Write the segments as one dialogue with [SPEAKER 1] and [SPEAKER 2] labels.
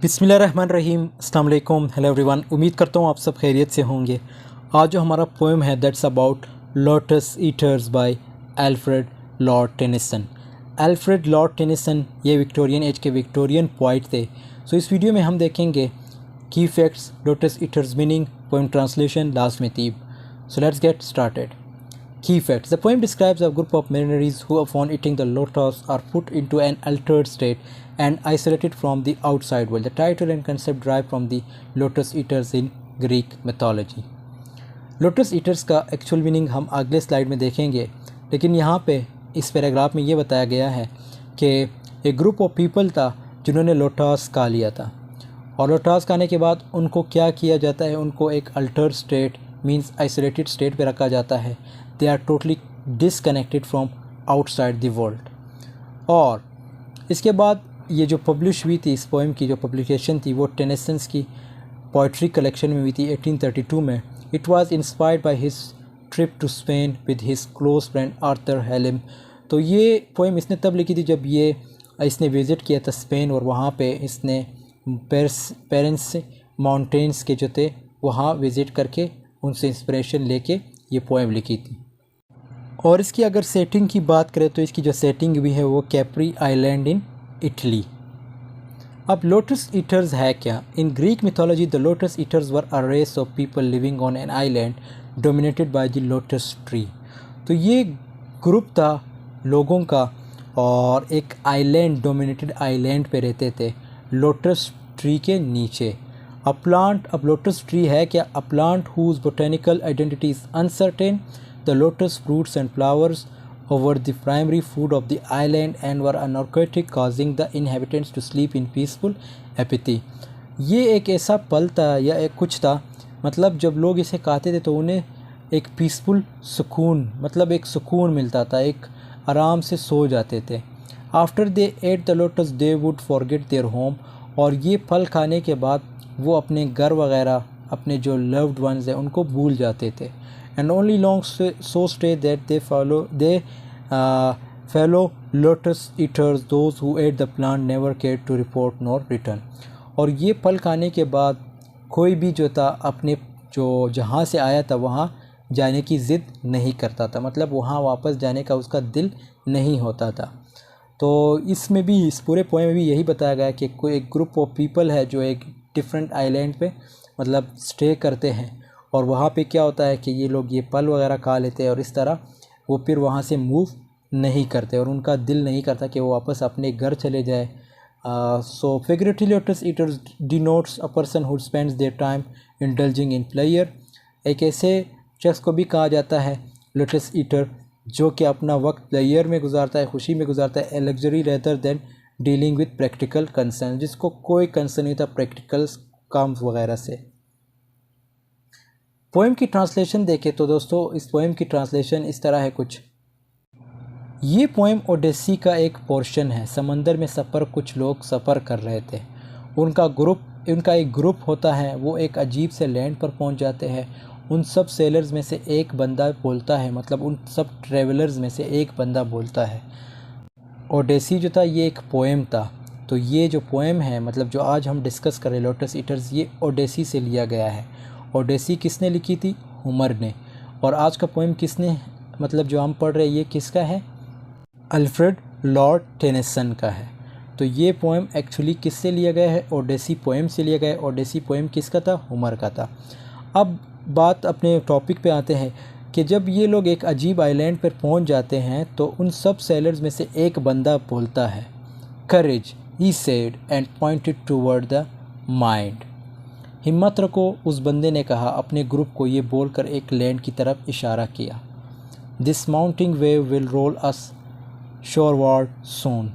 [SPEAKER 1] बिस्मिल्लाहिर्रहमानिर्रहीम, अस्सलाम वालेकुम, हेलो एवरीवन। उम्मीद करता हूँ आप सब खैरियत से होंगे। आज जो हमारा पोएम है that's about Lotus Eaters by Alfred Lord Tennyson. Alfred Lord Tennyson ये विक्टोरियन एज के विक्टोरियन पोइट थे। सो इस वीडियो में हम देखेंगे key facts, Lotus Eaters meaning, poem translation, last में तीब। So let's get started. Key facts. The poem describes a group of mariners who, upon eating the lotus, are put into an altered state and isolated from the outside world. The title and concept derive from the lotus eaters in Greek mythology. Lotus eaters का actual meaning हम अगले slide में देखेंगे, लेकिन यहाँ पे इस paragraph में ये बताया गया है कि एक ग्रुप ऑफ पीपल था जिन्होंने लोटस खा लिया था, और लोटस खाने के बाद उनको क्या किया जाता है, उनको एक altered state means isolated state पे रखा जाता है। They are totally disconnected from outside the world. और इसके बाद ये जो पब्लिश हुई थी, इस पोएम की जो पब्लिकेशन थी वो टेनिसन्स की पोइट्री कलेक्शन में हुई थी 1832 में। It was inspired by his trip to Spain with his close friend Arthur Hallam. तो ये पोएम इसने तब लिखी थी जब इसने विज़िट किया था स्पेन, और वहाँ पे इसने पेरेंट्स माउंटेन्स के जो थे वहाँ विज़िट करके उनसे इंस्पिरेशन लेके ये पोएम लिखी थी। और इसकी अगर सेटिंग की बात करें तो इसकी जो सेटिंग भी है वो कैप्री आइलैंड इन इटली। अब लोटस ईटर्स है क्या? In Greek mythology the lotus eaters were a race of people living on an island dominated by the lotus tree. तो ये ग्रुप था लोगों का, और एक आइलैंड, डोमिनेटेड आइलैंड पे रहते थे लोटस ट्री के नीचे। अ प्लांट, अब लोटस ट्री है क्या? A plant whose botanical identity is uncertain. The lotus fruits and flowers over the primary food of the island and were a narcotic causing the inhabitants to sleep in peaceful apathy। ये एक ऐसा पल था या एक कुछ था, मतलब जब लोग इसे खाते थे तो उन्हें एक पीसफुल सुकून, मतलब एक सुकून मिलता था, एक आराम से सो जाते थे। After they at the lotus they would forget their home. और ये फल खाने के बाद वो अपने घर वगैरह, अपने जो लव्ड वंस हैं उनको भूल जाते थे। and only long so stay that they fellow lotus eaters, those who ate the plant, never cared to report nor return। और ये फल खाने के बाद कोई भी जो था अपने जो जहाँ से आया था वहाँ जाने की ज़िद नहीं करता था, मतलब वहाँ वापस जाने का उसका दिल नहीं होता था। तो इसमें भी, इस पूरे पोएम में भी यही बताया गया कि कोई एक ग्रुप ऑफ पीपल है जो एक डिफरेंट आइलैंड पे मतलब स्टे करते हैं, और वहाँ पे क्या होता है कि ये लोग ये फल वगैरह खा लेते हैं, और इस तरह वो फिर वहाँ से मूव नहीं करते, और उनका दिल नहीं करता कि वो वापस अपने घर चले जाए। So figuratively Lotus Eaters denotes a person who spends their time indulging in pleasure. एक ऐसे शख्स को भी कहा जाता है लोटस ईटर जो कि अपना वक्त प्लेयर में गुजारता है, खुशी में गुजारता है, a luxury rather than dealing with practical concern, जिसको कोई कंसर्न नहीं था प्रैक्टिकल काम वगैरह से। पोएम की ट्रांसलेशन देखें तो दोस्तों इस पोएम की ट्रांसलेशन इस तरह है कुछ। ये पोएम ओडेसी का एक पोर्शन है। समंदर में सफ़र, कुछ लोग सफ़र कर रहे थे। उनका एक ग्रुप होता है, वो एक अजीब से लैंड पर पहुंच जाते हैं। उन सब सेलर्स में से एक बंदा बोलता है, मतलब उन सब ट्रेवलर्स में से एक बंदा बोलता है। ओडेसी जो था ये एक पोएम था। तो ये जो पोएम है, मतलब जो आज हम डिस्कस कर रहे हैं लोटस ईटर्स, ये ओडेसी से लिया गया है। ओडेसी किसने लिखी थी? होमर ने। और आज का पोएम किसने, मतलब जो हम पढ़ रहे हैं ये किसका है? अल्फ्रेड लॉर्ड टेनिसन का है। तो ये पोएम एक्चुअली किससे लिया गया है? ओडेसी पोएम से लिया गया है। ओडेसी पोएम किसका था? होमर का था। अब बात अपने टॉपिक पे आते हैं कि जब ये लोग एक अजीब आइलैंड पर पहुंच जाते हैं तो उन सब सेलर्स में से एक बंदा बोलता है, courage he said and pointed toward the mind. हिम्मत रखो, उस बंदे ने कहा, अपने ग्रुप को ये बोलकर एक लैंड की तरफ इशारा किया। This mounting wave will roll us shoreward soon.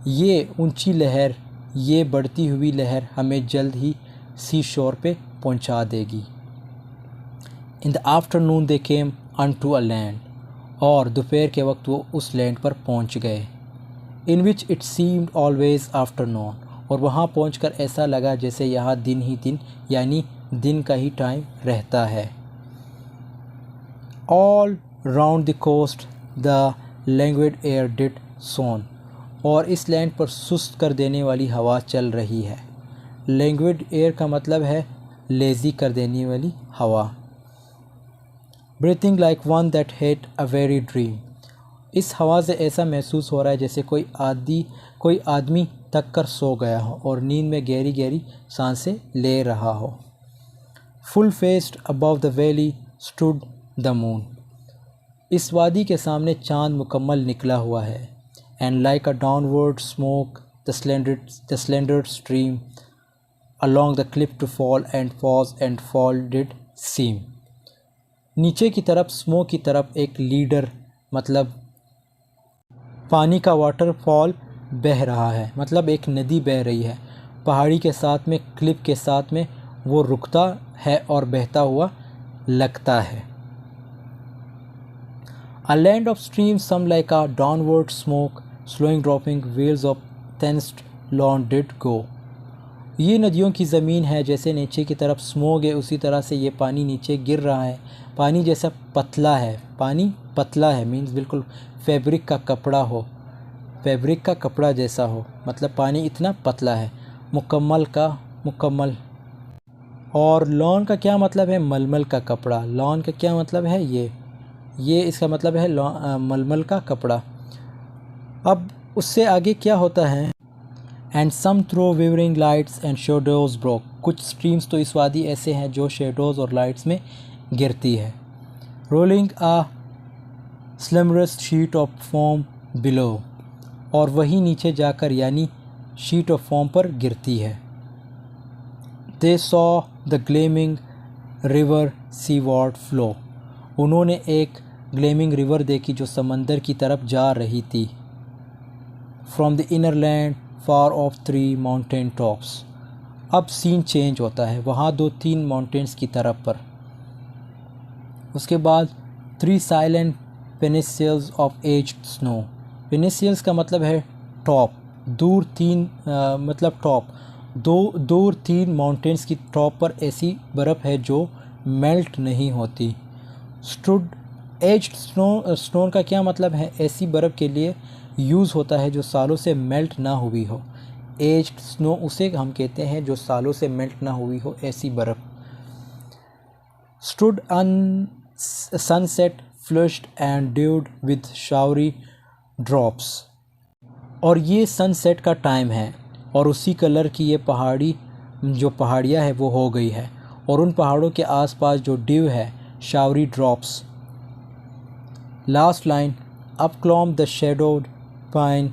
[SPEAKER 1] ये ऊंची लहर, ये बढ़ती हुई लहर हमें जल्द ही सी शोर पे पहुंचा देगी। In the afternoon they came unto a land. और दोपहर के वक्त वो उस लैंड पर पहुंच गए। In which it seemed always afternoon. और वहाँ पहुंचकर ऐसा लगा जैसे यहाँ दिन ही दिन, यानी दिन का ही टाइम रहता है। All round the coast the languid air did swoon. और इस लैंड पर सुस्त कर देने वाली हवा चल रही है। लैंग्वेड एयर का मतलब है लेज़ी कर देने वाली हवा। Breathing like one that had a very dream, इस हवा से ऐसा महसूस हो रहा है जैसे कोई आदमी थक कर सो गया हो और नींद में गहरी गहरी सांसें ले रहा हो। Full faced above the valley stood the moon, इस वादी के सामने चांद मुकम्मल निकला हुआ है। And like a downward smoke the slender stream along the cliff to fall and pause and fall did seem, नीचे की तरफ स्मोक की तरफ एक लीडर मतलब पानी का वाटरफॉल बह रहा है, मतलब एक नदी बह रही है। पहाड़ी के साथ में क्लिफ के साथ में वो रुकता है और बहता हुआ लगता है। A land of streams some like a downward smoke slowing dropping wheels of tensed lawn did go, ये नदियों की ज़मीन है, जैसे नीचे की तरफ स्मोक है उसी तरह से ये पानी नीचे गिर रहा है। पानी जैसा पतला है, पानी पतला है मीन्स बिल्कुल फैब्रिक का कपड़ा जैसा हो, मतलब पानी इतना पतला है। मुकम्मल और लॉन का क्या मतलब है? मलमल का कपड़ा। लॉन का क्या मतलब है? ये इसका मतलब है मलमल का कपड़ा। अब उससे आगे क्या होता है? And some through wavering lights and shadows broke, कुछ स्ट्रीम्स तो इस वादी ऐसे हैं जो शेडोज़ और लाइट्स में गिरती है। Rolling a slumberous sheet of foam below, और वही नीचे जाकर यानी शीट ऑफ फोम पर गिरती है। They saw the gleaming river seaward flow, उन्होंने एक ग्लेमिंग रिवर देखी जो समंदर की तरफ जा रही थी। From the inner land far of 3 mountain tops, अब सीन चेंज होता है, वहाँ 2-3 माउंटेन्स की तरफ पर। उसके बाद 3 साइलेंट पेनिसिल्स ऑफ एज्ड स्नो, पेनिसिल्स का मतलब है टॉप, दूर 3 मतलब टॉप, दूर 3 माउंटेन्स की टॉप पर ऐसी बर्फ़ है जो मेल्ट नहीं होती। स्टूड एज्ड स्टोन का क्या मतलब है? ऐसी बर्फ़ के लिए यूज़ होता है जो सालों से मेल्ट ना हुई हो। एज्ड स्नो उसे हम कहते हैं जो सालों से मेल्ट ना हुई हो, ऐसी बर्फ़। Stood on sunset flushed and dewed with showery drops, और ये सनसेट का टाइम है और उसी कलर की ये पहाड़ियाँ है वो हो गई है, और उन पहाड़ों के आसपास जो ड्यू है showery drops. Last line, up clomb the shadowed pine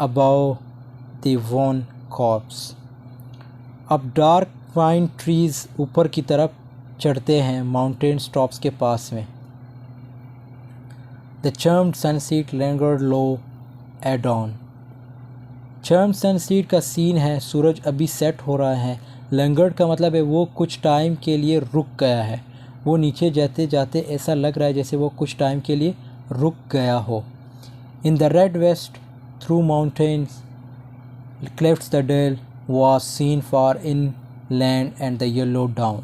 [SPEAKER 1] above the woven copse, अब डार्क पाइन ट्रीज़ ऊपर की तरफ चढ़ते हैं माउंटेन टॉप्स के पास में। The charmed sunset lingered low adown, charmed sunset का सीन है, सूरज अभी सेट हो रहा है। लिंगर्ड का मतलब है वो कुछ टाइम के लिए रुक गया है, वो नीचे जाते जाते ऐसा लग रहा है जैसे वो कुछ टाइम के लिए रुक गया हो। In the red west through mountains clefts the dale was seen far inland and the yellow dawn,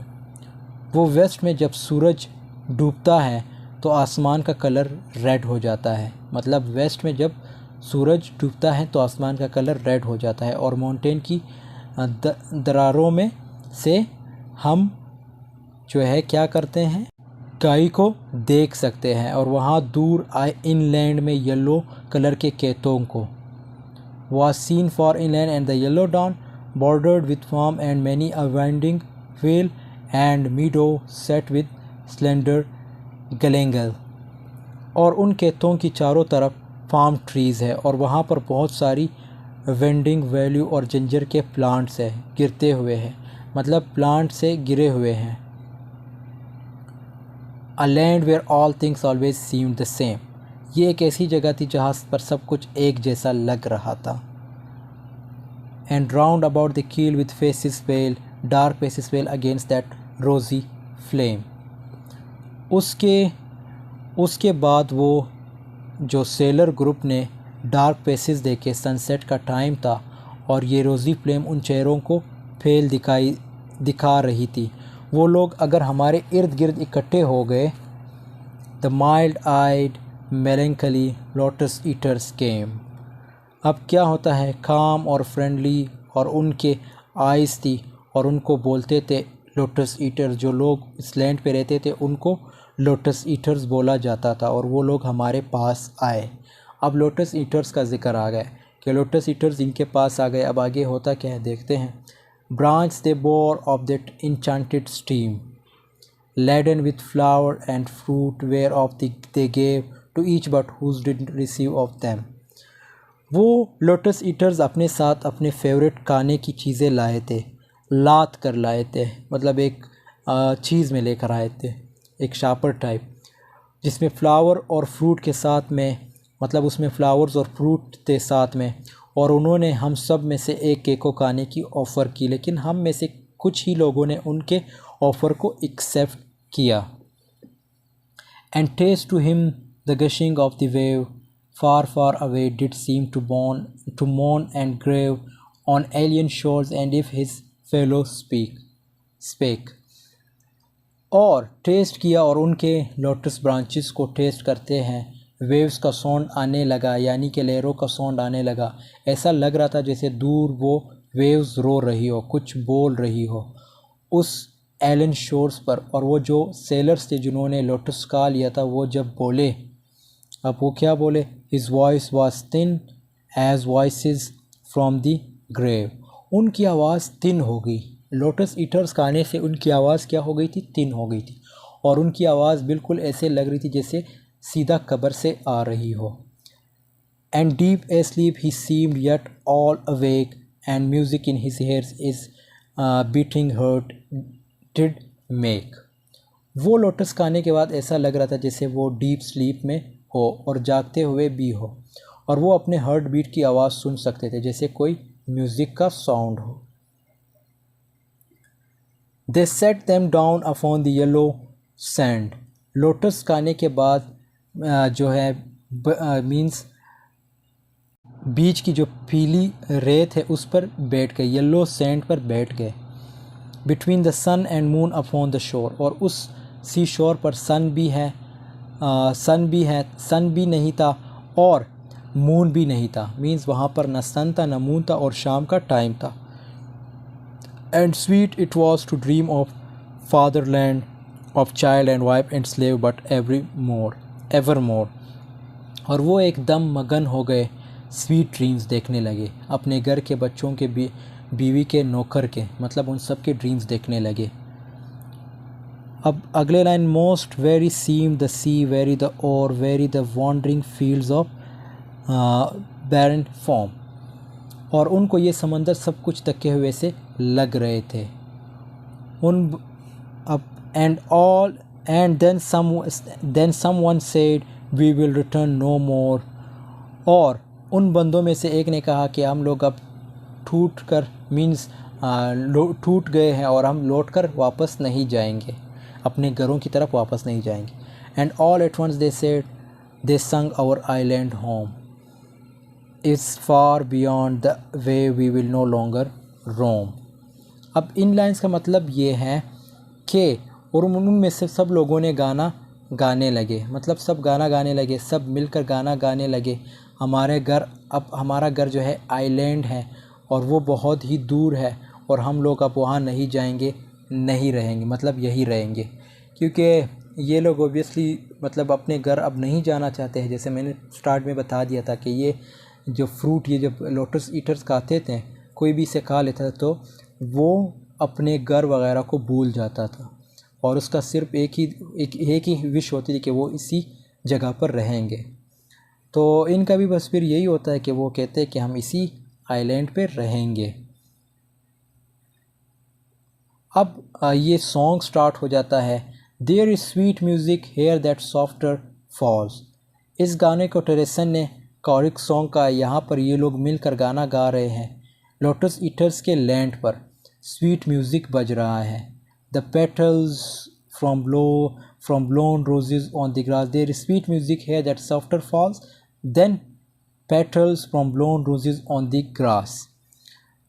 [SPEAKER 1] वो वेस्ट में जब सूरज डूबता है तो आसमान का कलर रेड हो जाता है, मतलब वेस्ट में जब सूरज डूबता है तो आसमान का कलर रेड हो जाता है, और माउंटेन की दरारों में से हम जो है क्या करते हैं, स्काई को देख सकते हैं, और वहाँ दूर इनलैंड में येलो कलर के खेतों को। was seen far inland and the yellow dawn bordered with farm and many a winding vale and meadow set with slender galangal, और उन खेतों की चारों तरफ फार्म ट्रीज़ है और वहाँ पर बहुत सारी वेंडिंग वैल्यू और जिंजर के प्लांट्स है, गिरते हुए हैं, मतलब प्लांट से गिरे हुए हैं। A land where all things always seemed the same, ये एक ऐसी जगह थी जहाँ पर सब कुछ एक जैसा लग रहा था। And round about the keel with faces pale, dark faces pale against that rosy flame, उसके बाद वो जो सेलर ग्रुप ने डार्क फेसेस देखे, सनसेट का टाइम था और ये रोज़ी फ्लेम उन चेहरों को फेल दिखा रही थी। वो लोग अगर हमारे इर्द गिर्द इकट्ठे हो गए, the mild eyed melancholy lotus eaters came, अब क्या होता है, काम और फ्रेंडली और उनके आइज़ थी और उनको बोलते थे लोटस ईटर। जो लोग इस लैंड पे रहते थे उनको लोटस ईटर्स बोला जाता था और वो लोग हमारे पास आए। अब लोटस ईटर्स का ज़िक्र आ गया कि लोटस ईटर्स इनके पास आ गए। अब आगे होता क्या है देखते हैं। Branch they bore of that enchanted stream laden with flower and fruit whereof they gave to each but who did receive of them। वो लोटस ईटर्स अपने साथ अपने फेवरेट खाने की चीज़ें लाए थे, लात कर लाए थे, मतलब एक चीज़ में लेकर आए थे, एक शापर टाइप जिसमें फ्लावर और फ्रूट के साथ में, मतलब उसमें फ्लावर्स और फ्रूट थे साथ में, और उन्होंने हम सब में से एक एक को खाने की ऑफ़र की, लेकिन हम में से कुछ ही लोगों ने उनके ऑफ़र को एक्सेप्ट किया। And taste to him the gushing of the wave far far away did seem to mourn and grave on alien shores, and if his fellow spake। और टेस्ट किया और उनके लोटस ब्रांचेस को test करते हैं, waves का sound आने लगा, यानी कि लहरों का साउंड आने लगा। ऐसा लग रहा था जैसे दूर वो वेव्स रो रही हो, कुछ बोल रही हो उस एलियन शोर्स पर। और वो जो सेलर्स थे जिन्होंने लोटस का लिया था, वो जब बोले, अब वो क्या बोले, His voice was thin as voices from the grave। उनकी आवाज़ थिन हो गई, लोटस ईटर्स खाने से उनकी आवाज़ क्या हो गई थी, थिन हो गई थी, और उनकी आवाज़ बिल्कुल ऐसे लग रही थी जैसे सीधा कब्र से आ रही हो। And deep asleep he seemed yet all awake, and music in his ears is beating heart did make। वो लोटस खाने के बाद ऐसा लग रहा था जैसे वो डीप स्लीप में हो और जागते हुए भी हो, और वो अपने हार्ट बीट की आवाज़ सुन सकते थे जैसे कोई म्यूज़िक का साउंड हो। They sat them down upon the yellow sand. Lotus खाने के बाद जो है मीन्स बीच की जो पीली रेत है उस पर बैठ गए, येलो सैंड पर बैठ गए। Between the sun and moon upon the shore, और उस सी शोर पर सन भी है, सन भी नहीं था और मून भी नहीं था, मीन्स वहाँ पर न सन था न मून था और शाम का टाइम था। And sweet it was to dream of fatherland of child and wife and slave but ever more. और वो एकदम मगन हो गए, स्वीट ड्रीम्स देखने लगे, अपने घर के बच्चों के बीवी के नौकर के, मतलब उन सब के ड्रीम्स देखने लगे। अब अगले line, most weary seemed the sea weary the oar weary the wandering fields of barren foam. और उनको ये समंदर सब कुछ तके हुए से लग रहे थे। And then someone said we will return no more. और उन बंदों में से एक ने कहा कि हम लोग अब टूट गए हैं और हम लौट कर वापस नहीं जाएंगे, अपने घरों की तरफ वापस नहीं जाएंगे। And all at once they said they sang our island home is far beyond the wave we will no longer roam. अब इन लाइन्स का मतलब ये है कि और उनमें से सब लोगों ने गाना गाने लगे, मतलब सब गाना गाने लगे, सब मिलकर गाना गाने लगे। हमारा घर जो है आइलैंड है और वो बहुत ही दूर है और हम लोग अब वहाँ नहीं जाएंगे, नहीं रहेंगे, मतलब यही रहेंगे, क्योंकि ये लोग ओबियसली मतलब अपने घर अब नहीं जाना चाहते हैं। जैसे मैंने स्टार्ट में बता दिया था कि ये जो फ्रूट, ये जब लोटस ईटर्स खाते थे, कोई भी इसे खा लेता था तो वो अपने घर वगैरह को भूल जाता था और उसका सिर्फ एक ही विश होती थी कि वो इसी जगह पर रहेंगे। तो इनका भी बस फिर यही होता है कि वो कहते हैं कि हम इसी आइलैंड पे रहेंगे। अब ये सॉन्ग स्टार्ट हो जाता है, there is sweet music here that softer falls. इस गाने को टेरेसन ने कॉरिक सॉन्ग का, यहाँ पर ये लोग मिलकर गाना गा रहे हैं। लोटस ईटर्स के लैंड पर स्वीट म्यूज़िक बज रहा है। The petals from blown roses on the grass, there is sweet music here that softer falls than petals from blown roses on the grass.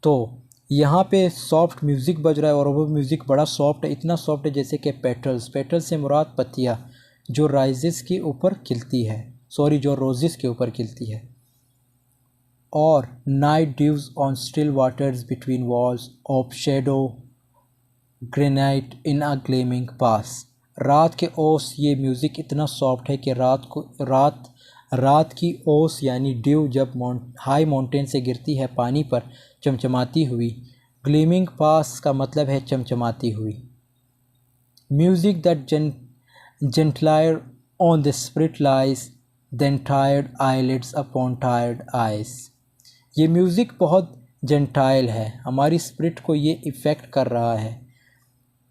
[SPEAKER 1] तो यहाँ पे सॉफ्ट म्यूज़िक बज रहा है और वो म्यूज़िक बड़ा सॉफ्ट है, इतना सॉफ्ट है जैसे कि पेटल्स से मुराद पत्तियाँ जो राइजेस के ऊपर खिलती है, जो रोजेस के ऊपर खिलती है। और night dews on still waters between walls of shadow granite in a gleaming pass. रात के ओस, ये म्यूज़िक इतना सॉफ्ट है कि रात की ओस यानी ड्यू जब हाई माउंटेन से गिरती है पानी पर चमचमाती हुई। ग्लेमिंग पास का मतलब है चमचमाती हुई। Music that gentler on the spirit lies than tired eyelids upon tired eyes। ये म्यूज़िक बहुत जेंटाइल है, हमारी स्पिरिट को ये इफ़ेक्ट कर रहा है।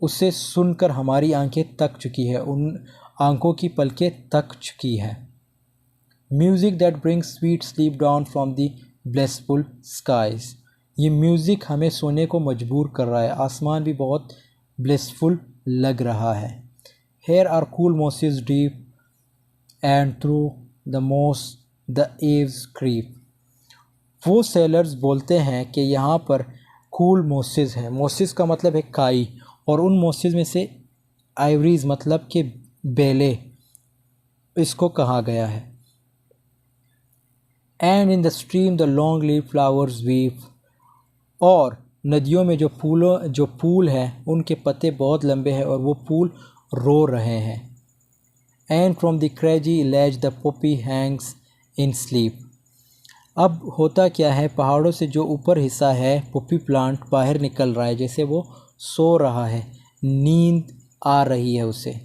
[SPEAKER 1] उसे सुनकर हमारी आंखें थक चुकी है, उन आंखों की पलकें थक चुकी है। Music that brings sweet sleep down from the blissful skies. ये म्यूज़िक हमें सोने को मजबूर कर रहा है, आसमान भी बहुत ब्लेसफुल लग रहा है। Here are cool mosses deep, and through the moss the waves creep। वो सेलर्स बोलते हैं कि यहाँ पर कूल मोसेस हैं। मोसेस का मतलब है काई, और उन मोसेस में से आइवरीज मतलब कि बेले इसको कहा गया है। And in the stream the long leave flowers weep. और नदियों में जो फूल हैं उनके पत्ते बहुत लंबे हैं और वो फूल रो रहे हैं। And from the crazy Lay's the Poppy Hanks in sleep. अब होता क्या है, पहाड़ों से जो ऊपर हिस्सा है पोपी प्लांट बाहर निकल रहा है, जैसे वो सो रहा है, नींद आ रही है उसे।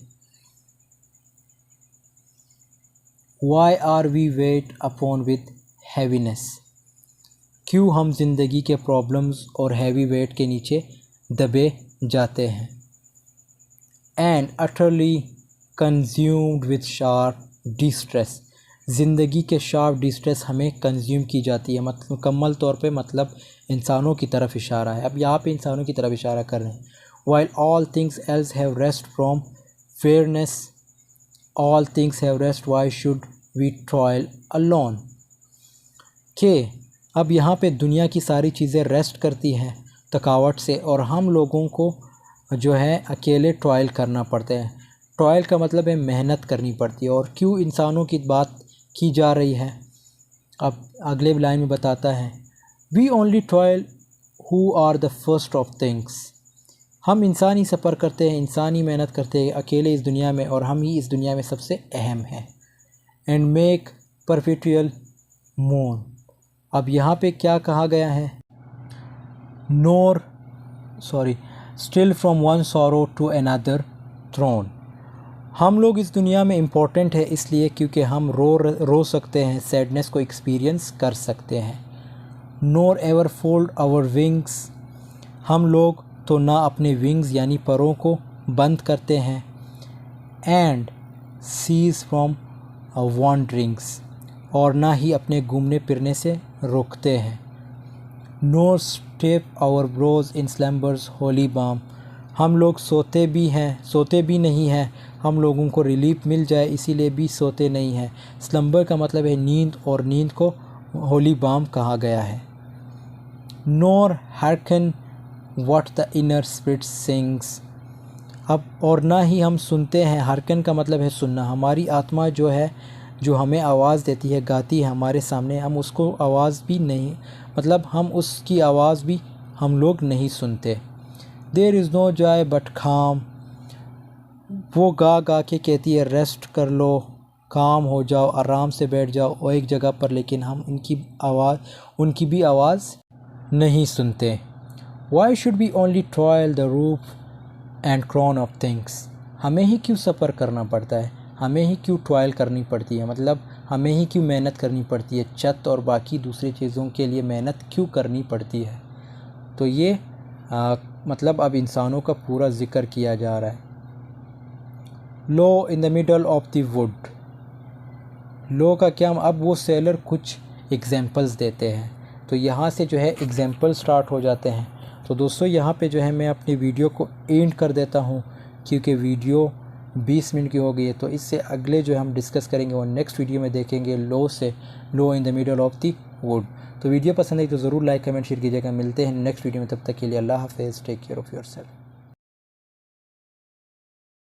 [SPEAKER 1] Why are we weighed upon with heaviness. क्यों हम जिंदगी के प्रॉब्लम्स और हैवी वेट के नीचे दबे जाते हैं। And utterly consumed with sharp distress. ज़िंदगी के शार्प डिस्ट्रेस हमें कंज्यूम की जाती है, मतलब मुकम्मल तौर पे मतलब इंसानों की तरफ इशारा है। अब यहाँ पे इंसानों की तरफ इशारा कर रहे हैं। While all things else have rest from weariness, all things have rest, why should we toil alone. के अब यहाँ पे दुनिया की सारी चीज़ें रेस्ट करती हैं थकावट से, और हम लोगों को जो है अकेले ट्रायल करना पड़ता है। ट्रायल का मतलब है मेहनत करनी पड़ती है। और क्यों इंसानों की बात की जा रही है, अब अगले लाइन में बताता है। We only toil who are the first of things. हम इंसान ही सफ़र करते हैं, इंसान ही मेहनत करते हैं अकेले इस दुनिया में, और हम ही इस दुनिया में सबसे अहम हैं। एंड मेक परपेचुअल मोन। अब यहाँ पे क्या कहा गया है, still from one sorrow to another thrown. हम लोग इस दुनिया में इम्पोर्टेंट है इसलिए क्योंकि हम रो सकते हैं, सैडनेस को एक्सपीरियंस कर सकते हैं। नोर एवर फोल्ड आवर विंग्स। हम लोग तो ना अपने विंग्स यानी परों को बंद करते हैं। And cease from wanderings. और ना ही अपने घूमने फिरने से रोकते हैं। Nor steep our brows in slumber's holy balm. हम लोग सोते भी नहीं हैं, हम लोगों को रिलीफ मिल जाए इसीलिए भी सोते नहीं हैं। स्लम्बर का मतलब है नींद, और नींद को होली बाम कहा गया है। Nor harken what the inner spirit sings. अब और ना ही हम सुनते हैं, हार्कन का मतलब है सुनना। हमारी आत्मा जो है, जो हमें आवाज़ देती है, गाती है हमारे सामने, हम उसको आवाज़ भी नहीं, मतलब हम उसकी आवाज़ भी हम लोग नहीं सुनते। There is no joy but calm. वो गा के कहती है रेस्ट कर लो, काम हो जाओ, आराम से बैठ जाओ एक जगह पर, लेकिन हम उनकी भी आवाज़ नहीं सुनते। Why should we only toil the roof and crown of things. हमें ही क्यों सफ़र करना पड़ता है, हमें ही क्यों ट्रायल करनी पड़ती है, मतलब हमें ही क्यों मेहनत करनी पड़ती है, छत और बाकी दूसरी चीज़ों के लिए मेहनत क्यों करनी पड़ती है। तो ये मतलब अब इंसानों का पूरा ज़िक्र किया जा रहा है। Lo in the middle of the wood. Lo का क्या, अब वो सेलर कुछ एग्जांपल्स देते हैं, तो यहाँ से जो है एग्जांपल स्टार्ट हो जाते हैं। तो दोस्तों यहाँ पे जो है मैं अपनी वीडियो को एंड कर देता हूँ, क्योंकि वीडियो 20 मिनट की हो गई है। तो इससे अगले जो हम डिस्कस करेंगे वो नेक्स्ट वीडियो में देखेंगे, lo in the middle of the wood. तो वीडियो पसंद आई तो ज़रूर लाइक कमेंट शेयर कीजिएगा। मिलते हैं नेक्स्ट वीडियो में, तब तक के लिए अल्लाह हाफ़िज़, टेक केयर ऑफ़ योरसेल्फ।